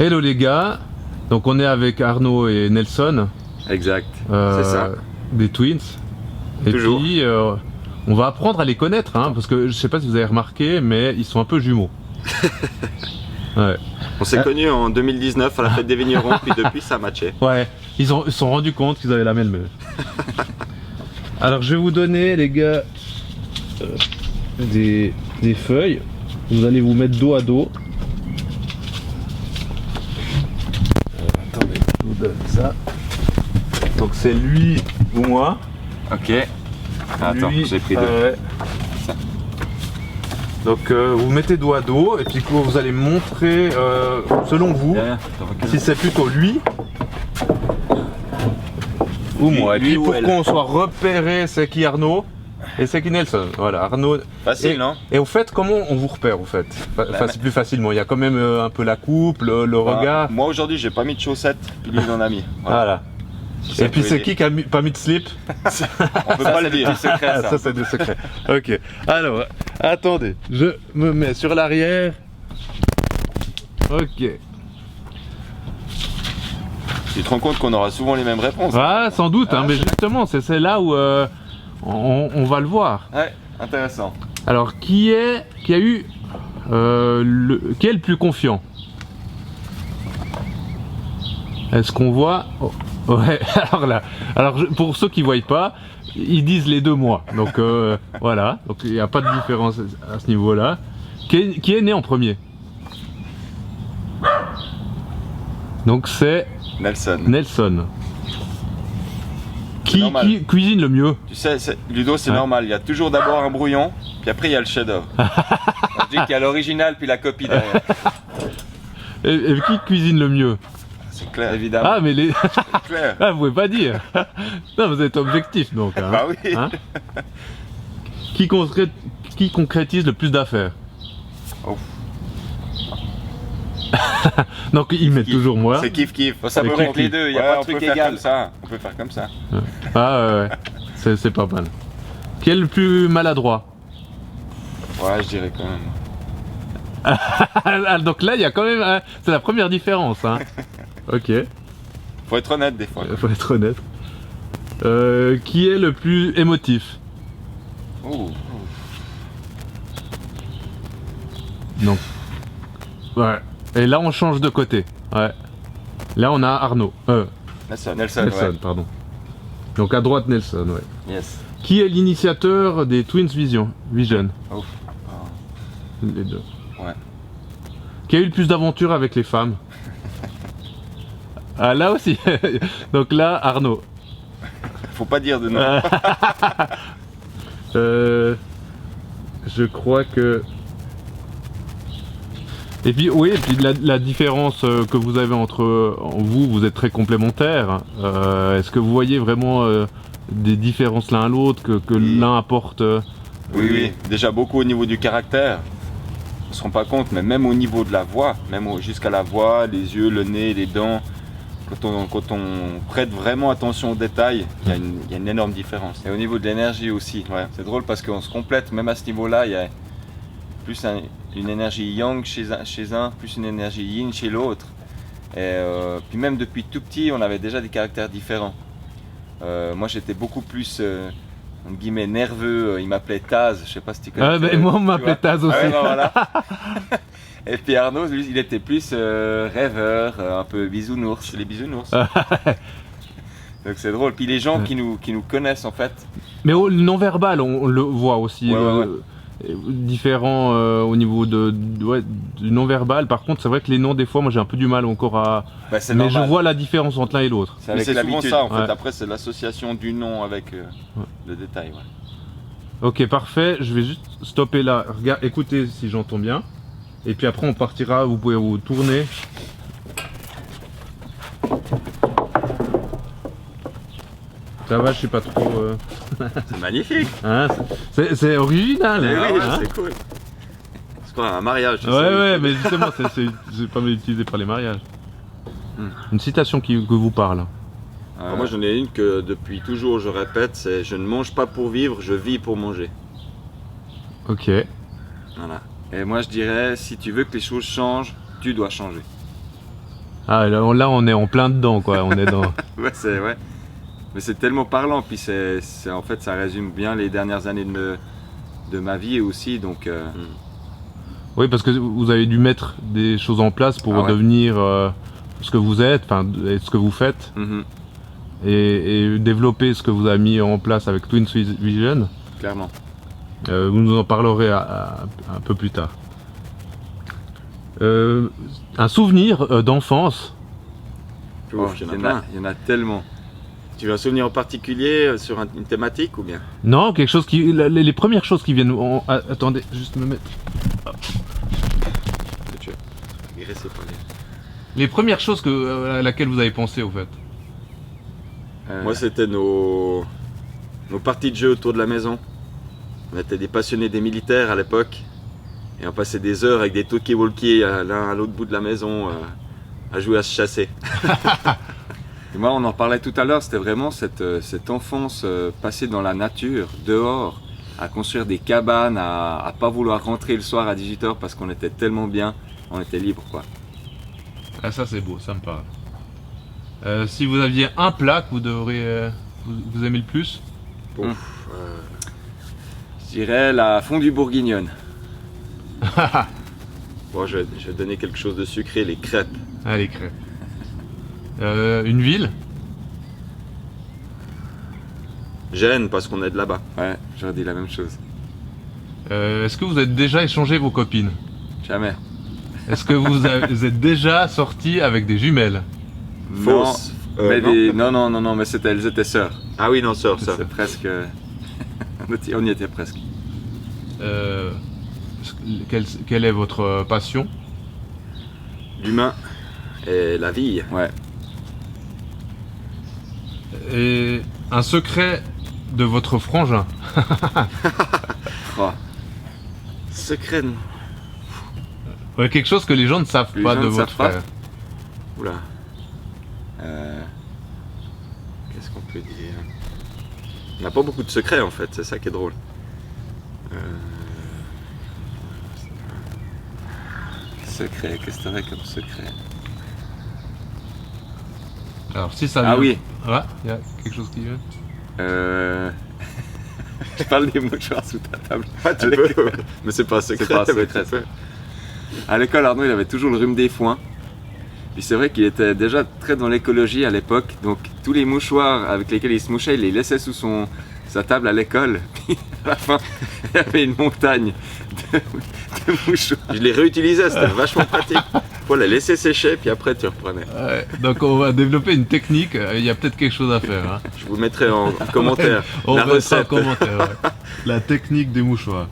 Hello les gars, donc on est avec Arnaud et Nelson. Exact, c'est ça. Des Twins. Et Toujours. puis on va apprendre à les connaître, hein, parce que je sais pas si vous avez remarqué, mais ils sont un peu jumeaux. Ouais. On s'est connus en 2019 à la fête des vignerons, puis depuis ça a matché. Ouais, ils se sont rendus compte qu'ils avaient la même meule. Alors je vais vous donner les gars des feuilles. Vous allez vous mettre dos à dos. Attendez, je vous donne ça. Donc c'est lui ou moi. Ok. Attends, Lui, j'ai pris deux. ouais. Donc vous mettez dos à dos et puis vous allez me montrer selon vous si c'est plutôt lui ou moi. Et lui puis ou pour elle. qu'on soit repéré, c'est qui Arnaud et c'est qui Nelson. Voilà, Arnaud. Facile, et, non? Et au fait, comment on vous repère au fait? C'est plus facilement. Il y a quand même un peu la coupe, le regard. Moi aujourd'hui j'ai pas mis de chaussettes, puis lui il en a mis. Voilà. Si Et puis ça c'est peut qui a pas mis de slip? On peut pas le dire. C'est secret ça. Ça c'est des secrets. Ok. Alors, attendez, je me mets sur l'arrière. Ok. Tu te rends compte qu'on aura souvent les mêmes réponses? Ah, sans doute, hein, Ah, mais c'est justement, c'est là où on va le voir. Ouais, intéressant. Alors, qui est le plus confiant? Est-ce qu'on voit? Oh, ouais, pour ceux qui ne voient pas, ils disent les deux mois. Donc voilà, donc il n'y a pas de différence à ce niveau-là. Qui est né en premier? Donc c'est Nelson. Nelson. Qui cuisine le mieux? Tu sais, Ludo, c'est normal. Il y a toujours d'abord un brouillon, puis après il y a le chef-d'œuvre. Je dis qu'il y a l'original puis la copie derrière. Et qui cuisine le mieux? C'est clair, évidemment. Ah, mais les. C'est clair. Ah, vous pouvez pas dire. Non, vous êtes objectif donc. Hein. Bah oui. Hein, qui concrétise le plus d'affaires? Oh. Donc ils mettent toujours moi. C'est kiff kiff. Ça C'est peut kiff, être les kiff. deux. Il y a pas de truc égal. Comme ça. On peut faire comme ça. Ah ouais, c'est pas mal. Qui est le plus maladroit? Ouais, je dirais quand même. Ah, donc là, il y a quand même. C'est la première différence. Hein. Ok. Faut être honnête des fois. Faut être honnête. Qui est le plus émotif? Ouh. Non. Ouais. Et là, on change de côté. Ouais. Là, on a Arnaud. Nelson, Nelson, pardon. Donc à droite, Nelson, ouais. Yes. Qui est l'initiateur des Twins Vision? Ouf. Les deux. Ouais. Qui a eu le plus d'aventures avec les femmes? Ah, là aussi. Donc là, Arnaud. Faut pas dire de nom. Je crois que. Et puis oui, et puis la différence que vous avez entre vous êtes très complémentaires. Est-ce que vous voyez vraiment des différences l'un à l'autre que l'un apporte Oui. Déjà beaucoup au niveau du caractère. On se rend pas compte, mais même au niveau de la voix, jusqu'à la voix, les yeux, le nez, les dents, quand on prête vraiment attention aux détails, il y a une énorme différence. Et au niveau de l'énergie aussi, ouais, c'est drôle parce qu'on se complète, même à ce niveau-là, il y a plus une énergie yang chez un, plus une énergie yin chez l'autre. Et puis même depuis tout petit, on avait déjà des caractères différents. Moi j'étais beaucoup plus entre guillemets nerveux, il m'appelait Taz, je sais pas si tu connais. Ah, ben, moi on m'appelait Taz aussi. Ah ouais, ben voilà. Et puis Arnaud, lui, il était plus rêveur, un peu bisounours, les bisounours. Donc c'est drôle. Puis les gens qui nous connaissent en fait. Mais le non-verbal, on le voit aussi. Ouais. Différent au niveau du non-verbal. Par contre, c'est vrai que les noms, des fois, moi j'ai un peu du mal encore à. Bah, c'est mais normal. je vois la différence entre l'un et l'autre. C'est souvent ça en fait. Ouais. Après, c'est l'association du nom avec le détail. Ouais. Ok, parfait. Je vais juste stopper là. Regarde, écoutez si j'entends bien. Et puis après, on partira. Vous pouvez vous tourner. Ça va, je sais pas trop. C'est magnifique. Hein, c'est original. Oui, hein. c'est cool. C'est quoi un mariage? Ouais, mais justement, c'est pas mal utilisé par les mariages. Une citation que vous parle. Moi, j'en ai une que depuis toujours je répète, c'est: je ne mange pas pour vivre, je vis pour manger. Ok. Voilà. Et moi, je dirais, si tu veux que les choses changent, tu dois changer. Ah, là, on est en plein dedans, quoi. On est dans... Ouais, c'est ouais. Mais c'est tellement parlant, puis en fait ça résume bien les dernières années de ma vie aussi, donc Oui, parce que vous avez dû mettre des choses en place pour Ah ouais. devenir ce que vous êtes, enfin, ce que vous faites, mhm, et développer ce que vous avez mis en place avec Twin Vision. clairement. Vous nous en parlerez un peu plus tard. Un souvenir d'enfance. Oh, il y en a tellement. Tu veux un souvenir en particulier sur une thématique ou bien? Non, quelque chose qui... Les premières choses qui viennent... attendez, juste me mettre... Tu veux agresser par Les premières choses à laquelle vous avez pensé, au fait. Moi, c'était nos parties de jeu autour de la maison. On était des passionnés des militaires à l'époque. Et on passait des heures avec des talkie-walkie l'un à l'autre bout de la maison à jouer à se chasser. Et moi, on en parlait tout à l'heure, c'était vraiment cette enfance passée dans la nature, dehors, à construire des cabanes, à pas vouloir rentrer le soir à 18h parce qu'on était tellement bien, on était libre, quoi. Ah, ça c'est beau, ça me parle. Si vous aviez un plat que vous aimez le plus? Ouf, je dirais la fondue bourguignonne. Bon, je vais donner quelque chose de sucré, les crêpes. Ah, les crêpes. Une ville? Gênes parce qu'on est de là-bas. Ouais, j'aurais dit la même chose. Est-ce que vous avez déjà échangé vos copines? Jamais. Est-ce que vous êtes déjà sorti avec des jumelles? Fausse. Non, mais elles étaient sœurs. Ah oui, non, sœurs. C'est presque... on y était presque. Quelle est votre passion? L'humain et la vie. Ouais. Et un secret de votre frangin? Oh. Secret. Ouais, quelque chose que les gens ne savent pas de votre frère. Oula. Qu'est-ce qu'on peut dire? On n'a pas beaucoup de secrets en fait, c'est ça qui est drôle. Secret, qu'est-ce que t'aurais comme secret? Alors si ça vient... Ah oui. Ouais, il y a quelque chose qui vient. Je parle des mouchoirs sous ta table. Ah, tu peux, mais c'est pas un secret. C'est pas un secret. À l'école, Arnaud, il avait toujours le rhume des foins. Puis c'est vrai qu'il était déjà très dans l'écologie à l'époque. Donc tous les mouchoirs avec lesquels il se mouchait, il les laissait sous sa table à l'école. Puis à la fin, il y avait une montagne de mouchoirs. Je les réutilisais, c'était vachement pratique. Faut les laisser sécher, puis après tu reprenais. Ouais, donc on va développer une technique, il y a peut-être quelque chose à faire. Hein. Je vous mettrai en commentaire On la mettra en recette. commentaire, ouais. La technique des mouchoirs.